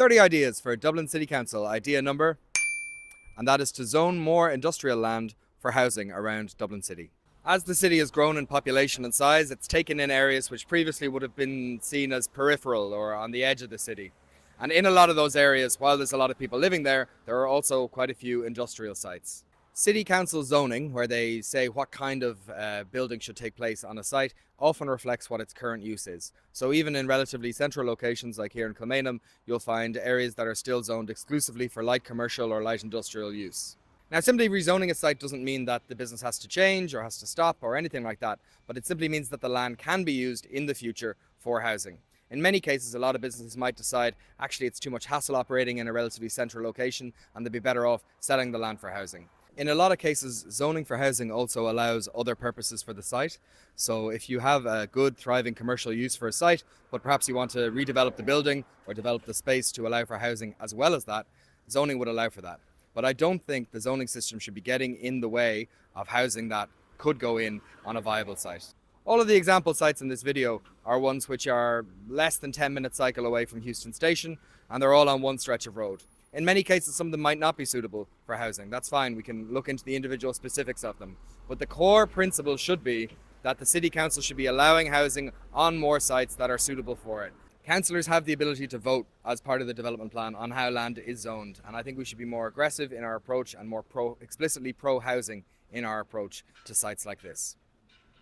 30 ideas for Dublin City Council. Idea number, and that is to zone more industrial land for housing around Dublin City. As the city has grown in population and size, it's taken in areas which previously would have been seen as peripheral or on the edge of the city. And in a lot of those areas, while there's a lot of people living there, there are also quite a few industrial sites. City council zoning, where they say what kind of building should take place on a site, often reflects what its current use is. So even in relatively central locations like here in Kilmainham, you'll find areas that are still zoned exclusively for light commercial or light industrial use. Now, simply rezoning a site doesn't mean that the business has to change or has to stop or anything like that, but it simply means that the land can be used in the future for housing. In many cases, a lot of businesses might decide, actually it's too much hassle operating in a relatively central location and they'd be better off selling the land for housing. In a lot of cases, zoning for housing also allows other purposes for the site. So if you have a good, thriving commercial use for a site, but perhaps you want to redevelop the building or develop the space to allow for housing as well as that, zoning would allow for that. But I don't think the zoning system should be getting in the way of housing that could go in on a viable site. All of the example sites in this video are ones which are less than 10-minute cycle away from Heuston Station, and they're all on one stretch of road. In many cases, some of them might not be suitable for housing. That's fine, we can look into the individual specifics of them. But the core principle should be that the City Council should be allowing housing on more sites that are suitable for it. Councillors have the ability to vote as part of the development plan on how land is zoned, and I think we should be more aggressive in our approach and more explicitly pro-housing in our approach to sites like this.